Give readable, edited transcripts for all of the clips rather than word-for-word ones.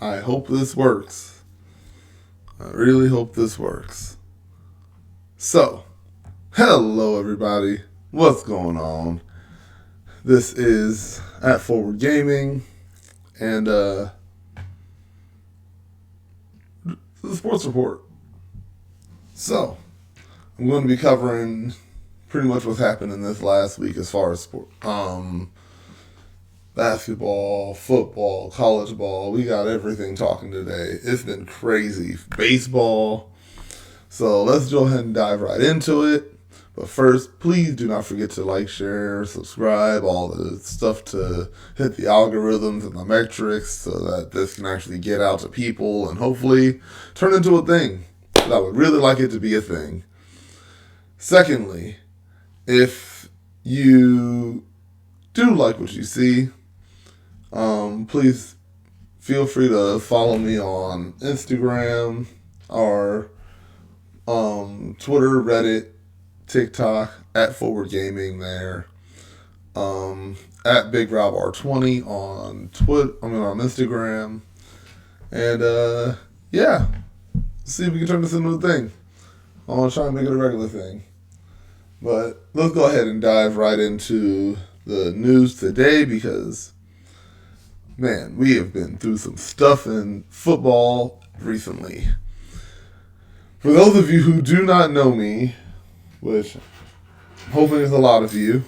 I hope this works. I really hope this works. So, hello everybody. What's going on? This is at Forward Gaming, and the Sports Report. So, I'm going to be covering pretty much what's happened in this last week as far as sport. Basketball, football, college ball. We got everything talking today. It's been crazy. Baseball. So let's go ahead and dive right into it. But first, please do not forget to like, share, subscribe, all the stuff to hit the algorithms and the metrics so that this can actually get out to people and hopefully turn into a thing. But I would really like it to be a thing. Secondly, if you do like what you see, please feel free to follow me on Instagram or Twitter, Reddit, TikTok, at Forward Gaming there, at Big Rob R20 on on Instagram, and yeah, see if we can turn this into a thing. I want to try and make it a regular thing. But let's go ahead and dive right into the news today because, man, we have been through some stuff in football recently. For those of you who do not know me, which I'm hoping is a lot of you,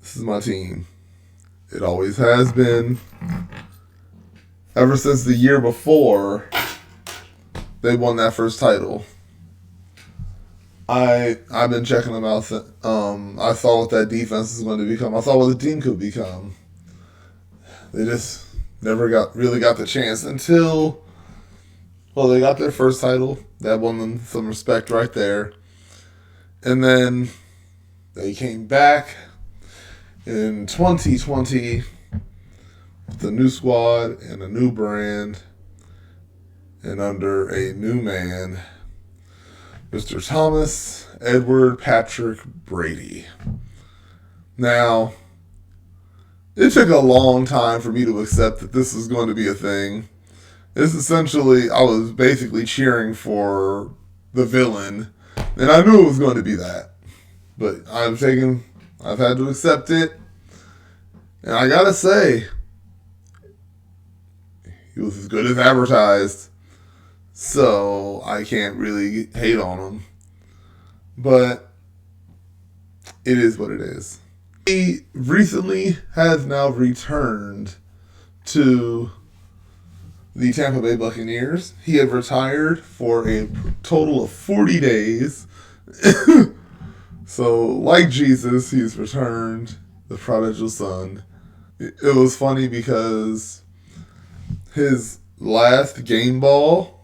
this is my team. It always has been. Ever since the year before they won that first title. I've been checking them out. I saw what that defense is going to become. I saw what the team could become. They just never really got the chance until, well, they got their first title. That won them some respect right there. And then they came back in 2020 with a new squad and a new brand and under a new man, Mr. Thomas Edward Patrick Brady. Now, it took a long time for me to accept that this was going to be a thing. It's essentially, I was basically cheering for the villain, and I knew it was going to be that. But I've had to accept it, and I gotta say, he was as good as advertised. So I can't really hate on him. But it is what it is. He recently has now returned to the Tampa Bay Buccaneers. He had retired for a total of 40 days. So, like Jesus, he's returned, the prodigal son. It was funny because his last game ball,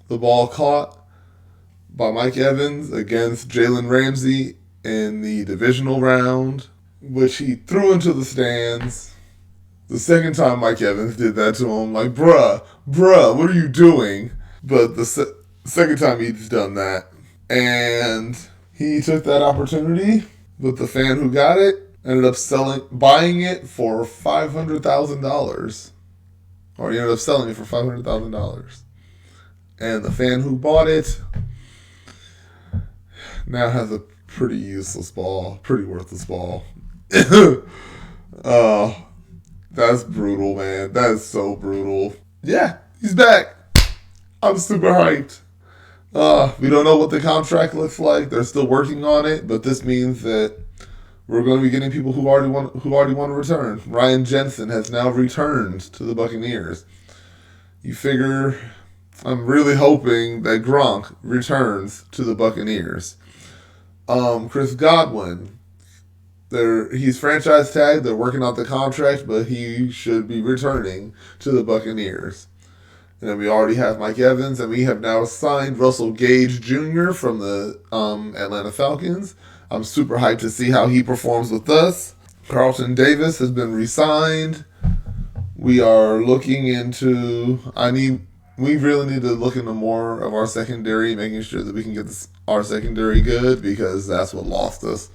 the ball caught by Mike Evans against Jalen Ramsey in the divisional round, which he threw into the stands. The second time Mike Evans did that to him, like, bruh, what are you doing? But the second time he's done that, and he took that opportunity, but the fan who got it ended up buying it for $500,000. Or he ended up selling it for $500,000. And the fan who bought it now has a pretty useless ball, pretty worthless ball. That's brutal, man. That is so brutal. Yeah, he's back. I'm super hyped. We don't know what the contract looks like. They're still working on it, but this means that we're going to be getting people who already want to return. Ryan Jensen has now returned to the Buccaneers. You figure, I'm really hoping that Gronk returns to the Buccaneers. Chris Godwin, he's franchise tagged. They're working out the contract, but he should be returning to the Buccaneers. And then we already have Mike Evans, and we have now signed Russell Gage Jr. from the Atlanta Falcons. I'm super hyped to see how he performs with us. Carlton Davis has been re-signed. We are looking into... We really need to look into more of our secondary, making sure that we can get our secondary good, because that's what lost us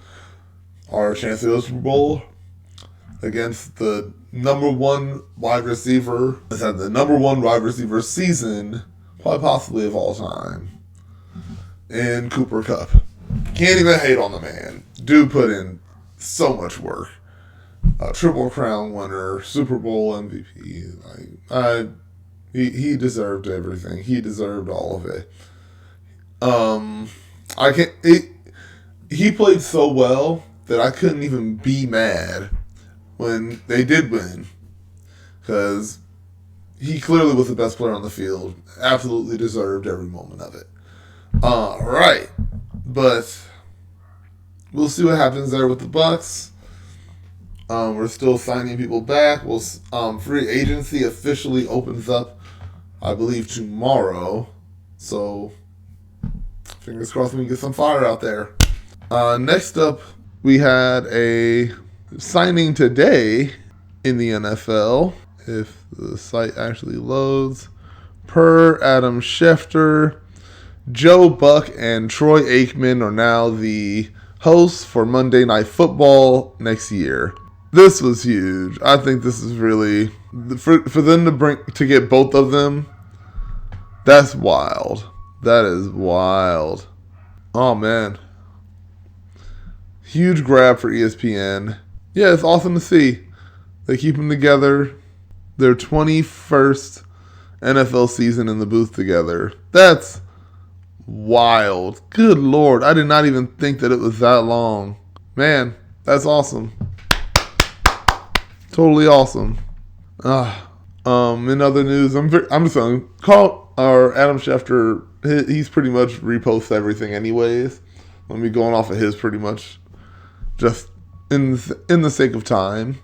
our chance to go to the Super Bowl. against the number one wide receiver. Has had the number one wide receiver season, probably possibly of all time, in Cooper Kupp. Can't even hate on the man. Dude put in so much work. Triple Crown winner, Super Bowl MVP. He deserved everything. He deserved all of it. He played so well that I couldn't even be mad when they did win, because he clearly was the best player on the field. Absolutely deserved every moment of it. Right, but we'll see what happens there with the Bucs. We're still signing people back. Free agency officially opens up, I believe, tomorrow. So, fingers crossed we can get some fire out there. Next up, we had a signing today in the NFL. If the site actually loads. Per Adam Schefter, Joe Buck and Troy Aikman are now the hosts for Monday Night Football next year. This was huge. I think this is really for them to get both of them. That's wild. That is wild. Oh man, huge grab for ESPN. Yeah, it's awesome to see. They keep them together. Their 21st NFL season in the booth together. That's wild. Good Lord, I did not even think that it was that long. Man, that's awesome. Totally awesome. In other news, I'm just going to call Adam Schefter. He's pretty much reposts everything anyways. Let me going off of his pretty much just in the sake of time.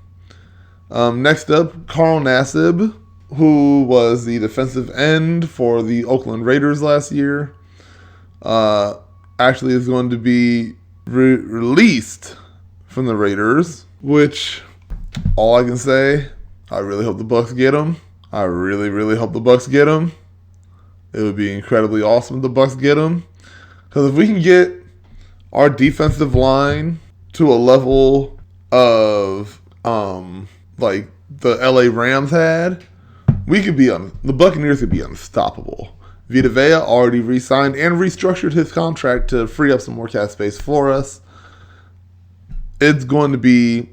Next up, Carl Nassib, who was the defensive end for the Oakland Raiders last year, actually is going to be released from the Raiders, which, all I can say, I really hope the Bucs get him. I really, really hope the Bucs get him. It would be incredibly awesome if the Bucs get him. Because if we can get our defensive line to a level of like the LA Rams had, the Buccaneers could be unstoppable. Vita Vea already re-signed and restructured his contract to free up some more cap space for us. It's going to be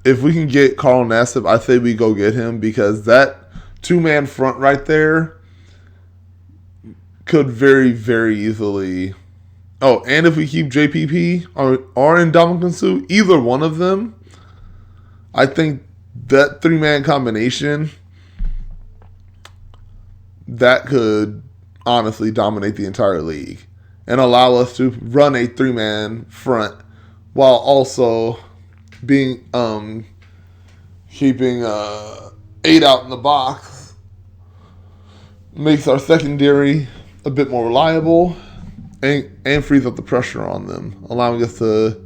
if we can get Carl Nassib, I say we go get him, because that two-man front right there could very, very easily. Oh, and if we keep JPP or Ndamukong Suh, either one of them, I think that three-man combination, that could honestly dominate the entire league and allow us to run a three-man front while also keeping 8 out in the box. Makes our secondary a bit more reliable and frees up the pressure on them, allowing us to.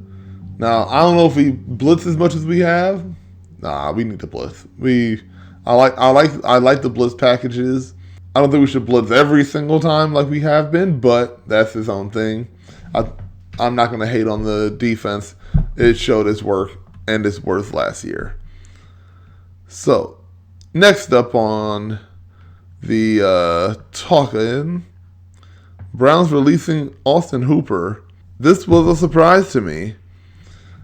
Now, I don't know if we blitz as much as we have. Nah, we need to blitz. I like the blitz packages. I don't think we should blitz every single time like we have been, but that's his own thing. I'm not going to hate on the defense. It showed its work and its worth last year. So, next up on the talking, Browns releasing Austin Hooper. This was a surprise to me,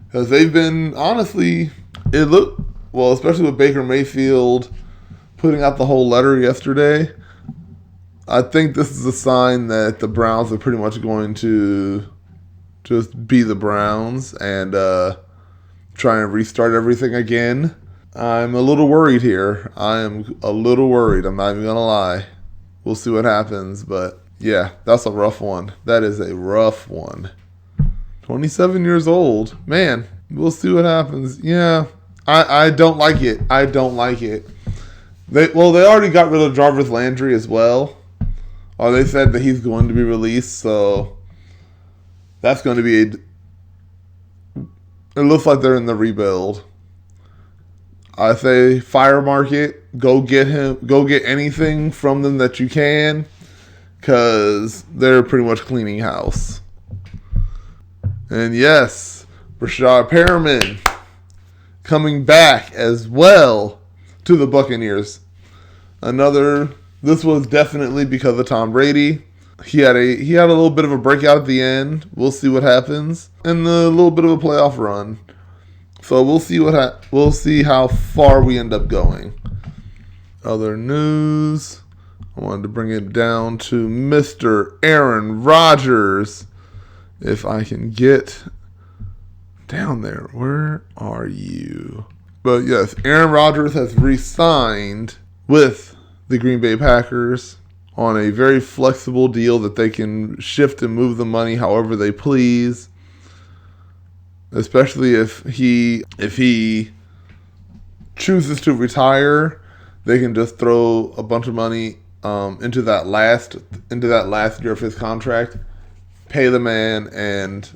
because they've been, honestly, it looked, well, especially with Baker Mayfield putting out the whole letter yesterday, I think this is a sign that the Browns are pretty much going to just be the Browns and try and restart everything again. I'm a little worried here. I am a little worried. I'm not even going to lie. We'll see what happens. But, yeah, that's a rough one. That is a rough one. 27 years old. Man, we'll see what happens. Yeah, I don't like it. I don't like it. They already got rid of Jarvis Landry as well. Or they said that he's going to be released, so that's going to be it looks like they're in the rebuild. I say fire market, go get him, go get anything from them that you can, because they're pretty much cleaning house. And yes, Rashad Perriman coming back as well to the Buccaneers. This was definitely because of Tom Brady. He had a little bit of a breakout at the end. We'll see what happens, and a little bit of a playoff run. So we'll see how far we end up going. Other news. I wanted to bring it down to Mr. Aaron Rodgers. If I can get down there. Where are you? But yes, Aaron Rodgers has re-signed with the Green Bay Packers on a very flexible deal that they can shift and move the money however they please. Especially if he chooses to retire, they can just throw a bunch of money into that last year of his contract, pay the man, and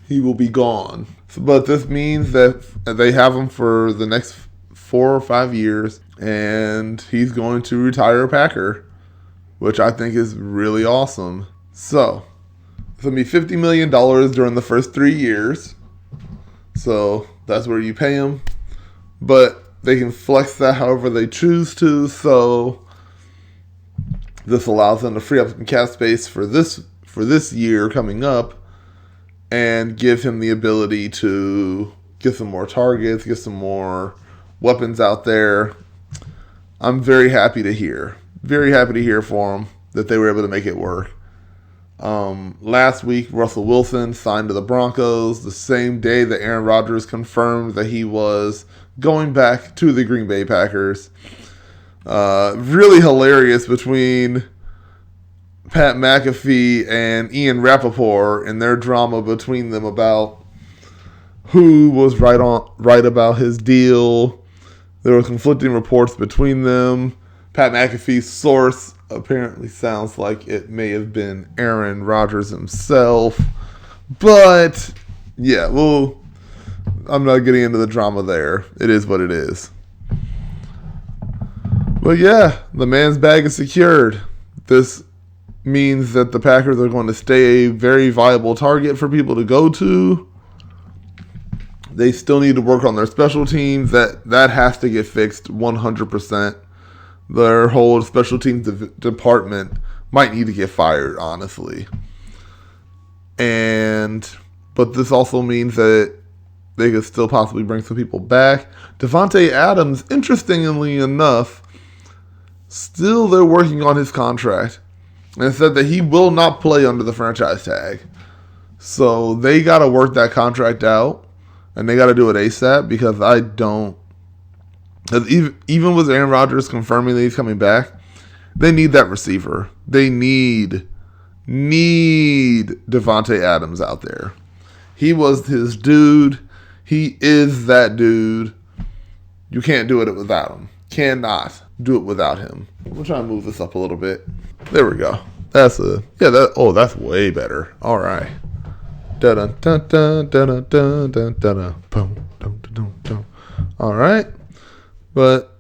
he will be gone. But this means that they have him for the next 4 or 5 years, and he's going to retire a Packer, which I think is really awesome. So it's going to be $50 million during the first 3 years. So that's where you pay him. But they can flex that however they choose to. So this allows them to free up some cap space for this year coming up and give him the ability to get some more targets, get some more weapons out there. I'm very happy to hear for him that they were able to make it work. Last week, Russell Wilson signed to the Broncos the same day that Aaron Rodgers confirmed that he was going back to the Green Bay Packers. Really hilarious between Pat McAfee and Ian Rappaport and their drama between them about who was right about his deal. There were conflicting reports between them. Pat McAfee's source apparently sounds like it may have been Aaron Rodgers himself. But, yeah, I'm not getting into the drama there. It is what it is. But, yeah, the man's bag is secured. This means that the Packers are going to stay a very viable target for people to go to. They still need to work on their special teams. That has to get fixed 100%. Their whole special teams department might need to get fired, honestly. But this also means that they could still possibly bring some people back. Davante Adams, interestingly enough, still they're working on his contract and said that he will not play under the franchise tag. So they got to work that contract out, and they got to do it ASAP because even with Aaron Rodgers confirming that he's coming back, they need that receiver. They need Davante Adams out there. He was his dude. He is that dude. You can't do it without him. Cannot do it without him. We'll try and move this up a little bit. There we go. That's way better. All right. All right. But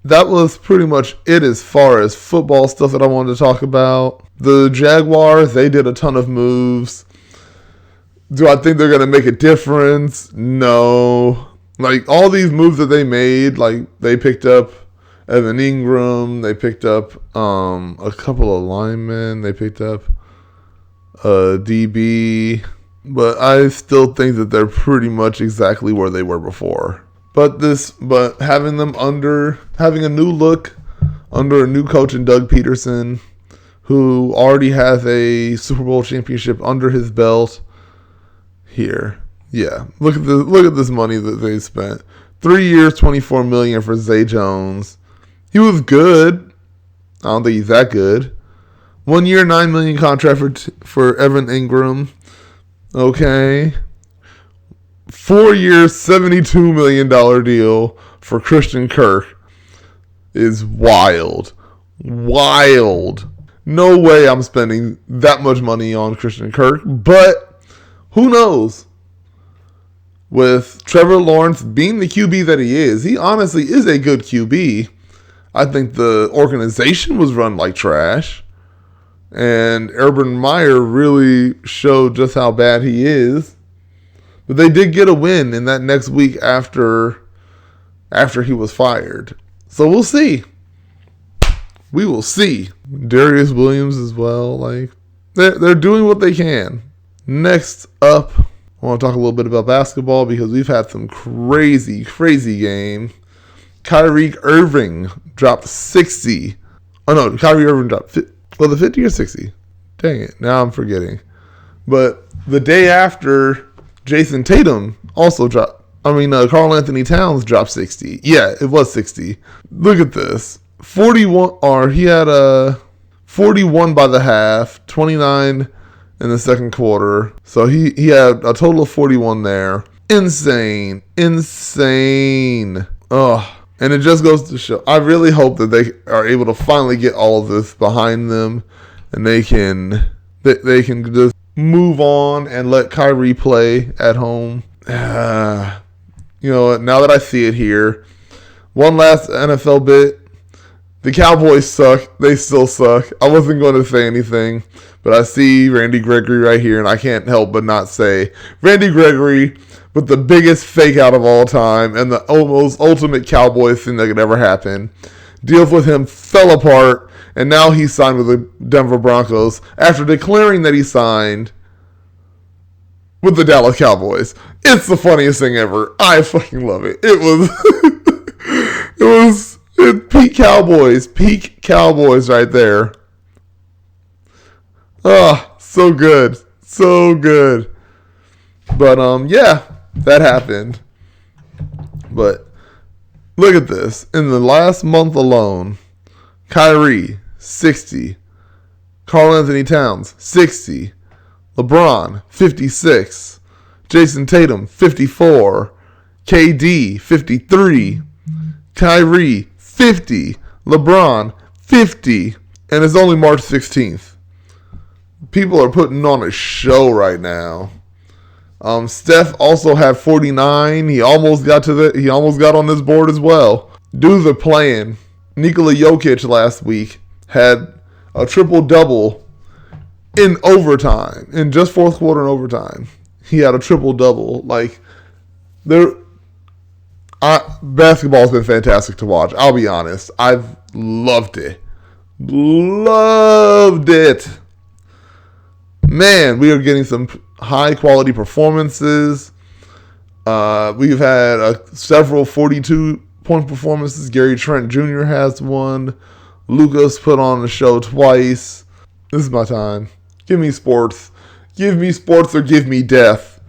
that was pretty much it as far as football stuff that I wanted to talk about. The Jaguars, they did a ton of moves. Do I think they're going to make a difference? No. Like, all these moves that they made, like, they picked up Evan Ingram. They picked up a couple of linemen. They picked up a DB. But I still think that they're pretty much exactly where they were before. But having a new look under a new coach in Doug Peterson, who already has a Super Bowl championship under his belt here. Yeah, look at this money that they spent. 3 years, $24 million for Zay Jones. He was good. I don't think he's that good. 1 year, $9 million contract for Evan Ingram. Okay. 4 years, $72 million deal for Christian Kirk is wild. Wild. No way I'm spending that much money on Christian Kirk, but who knows? With Trevor Lawrence being the QB that he honestly is a good QB. I think the organization was run like trash, and Urban Meyer really showed just how bad he is. But they did get a win in that next week after he was fired. So we'll see. We will see. Darius Williams as well. Like, they're doing what they can. Next up, I want to talk a little bit about basketball because we've had some crazy, crazy games. Kyrie Irving dropped 60. Oh, no. Kyrie Irving dropped, was it 50 or 60? Dang it. Now I'm forgetting. But the day after, Jason Tatum also dropped. Karl Anthony Towns dropped 60. Yeah, it was 60. Look at this. 41, or he had a 41 by the half, 29 in the second quarter. So he had a total of 41 there. Insane. Ugh. And it just goes to show, I really hope that they are able to finally get all of this behind them and they can just move on and let Kyrie play at home. You know what? Now that I see it here, one last NFL bit. The Cowboys suck. They still suck. I wasn't going to say anything, but I see Randy Gregory right here, and I can't help but not say Randy Gregory with the biggest fake out of all time and the almost ultimate Cowboys thing that could ever happen. Deals with him fell apart, and now he's signed with the Denver Broncos after declaring that he signed with the Dallas Cowboys. It's the funniest thing ever. I fucking love it. It was peak Cowboys right there. Oh, so good. But yeah, that happened. But look at this. In the last month alone, Kyrie 60, Karl Anthony Towns 60, LeBron 56, Jason Tatum 54, KD 53, Kyrie 50, LeBron 50, and it's only March 16th. People are putting on a show right now. Steph also had 49. He almost got on this board as well. Dudes are playing. Nikola Jokic last week had a triple-double in overtime. In just fourth quarter and overtime. He had a triple-double. Like, basketball's been fantastic to watch. I'll be honest. I've loved it. Man, we are getting some high-quality performances. We've had several 42-point performances. Gary Trent Jr. has one. Luka's put on the show twice. This is my time. Give me sports. Give me sports or give me death.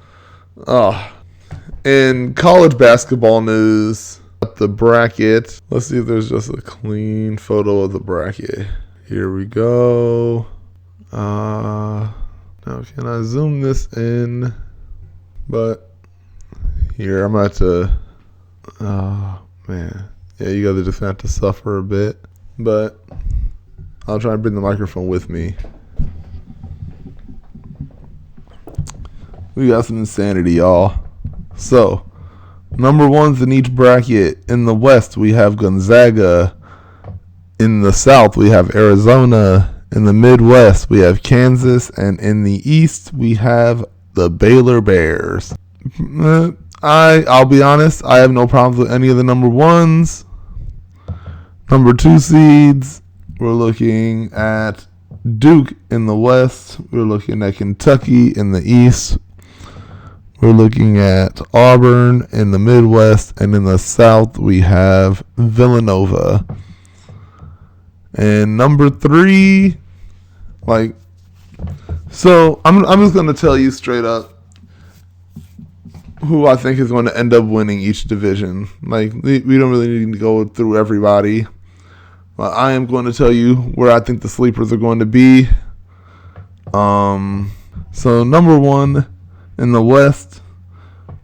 In college basketball news, the bracket. Let's see if there's just a clean photo of the bracket. Here we go. Now, can I zoom this in? But here, I'm about to. Oh, man. Yeah, you guys are just going to have to suffer a bit. But I'll try and bring the microphone with me. We got some insanity, y'all. So, number ones in each bracket. In the West, we have Gonzaga. In the South, we have Arizona. In the Midwest, we have Kansas. And in the East, we have the Baylor Bears. I'll be honest, I have no problems with any of the number ones. Number two seeds, we're looking at Duke in the West. We're looking at Kentucky in the East. We're looking at Auburn in the Midwest, and in the South we have Villanova. And number three, so I'm just going to tell you straight up who I think is going to end up winning each division. We don't really need to go through everybody. But I am going to tell you where I think the sleepers are going to be. So number one in the West,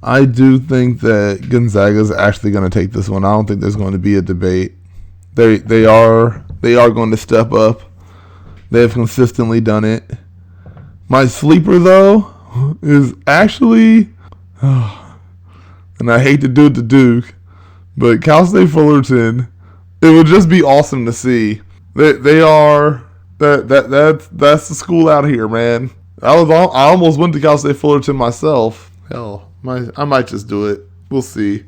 I do think that Gonzaga is actually going to take this one. I don't think there's going to be a debate. They are going to step up. They have consistently done it. My sleeper though is actually, and I hate to do it to Duke, but Cal State Fullerton. It would just be awesome to see. They are that's the school out here, man. I almost went to Cal State Fullerton myself. Hell, I might just do it. We'll see.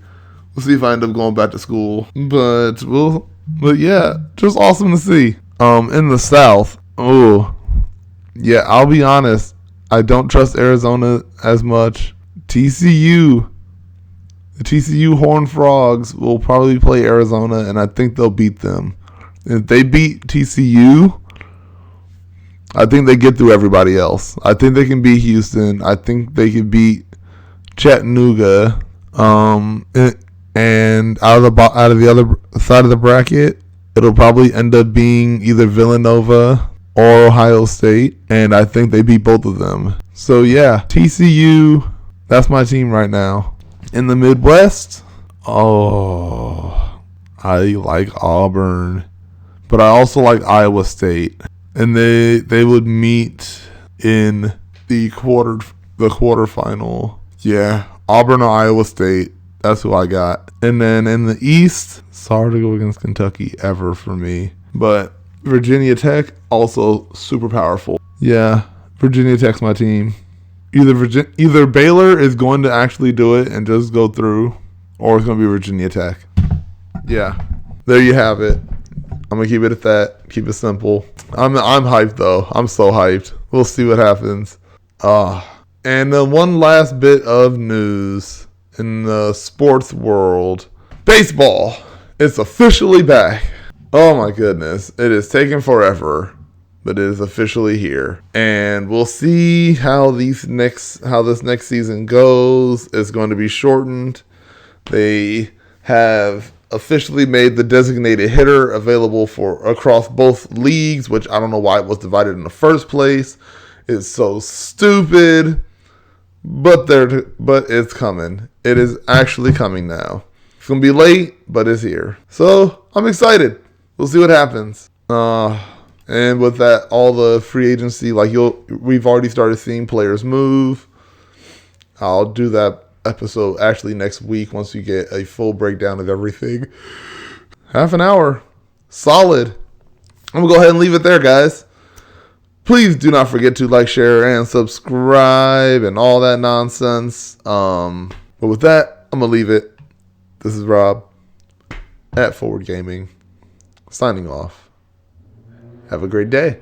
We'll see if I end up going back to school. But yeah, just awesome to see. In the South, yeah, I'll be honest. I don't trust Arizona as much. The TCU Horned Frogs will probably play Arizona, and I think they'll beat them. If they beat TCU, I think they get through everybody else. I think they can beat Houston. I think they can beat Chattanooga. And out of the other side of the bracket, it'll probably end up being either Villanova or Ohio State, and I think they beat both of them. So yeah, TCU, that's my team right now. In the Midwest, I like Auburn, but I also like Iowa State, and they would meet in the quarterfinal. Yeah, Auburn or Iowa State. That's who I got. And then in the East, sorry to go against Kentucky ever for me, but Virginia Tech, also super powerful. Yeah, Virginia Tech's my team. Either Baylor is going to actually do it and just go through, or it's going to be Virginia Tech. Yeah, there you have it. I'm going to keep it at that. Keep it simple. I'm hyped, though. I'm so hyped. We'll see what happens. And then one last bit of news in the sports world. Baseball. It's officially back. Oh my goodness. It is taking forever, but it is officially here. And we'll see how this next season goes. It's going to be shortened. They have officially made the designated hitter available for across both leagues, which I don't know why it was divided in the first place. It's so stupid. But it's coming. It is actually coming now. It's going to be late, but it's here. So, I'm excited. We'll see what happens. And with that, all the free agency, we've already started seeing players move. I'll do that episode actually next week once we get a full breakdown of everything. Half an hour. Solid. I'm going to go ahead and leave it there, guys. Please do not forget to like, share, and subscribe and all that nonsense. But with that, I'm going to leave it. This is Rob at Forward Gaming, signing off. Have a great day.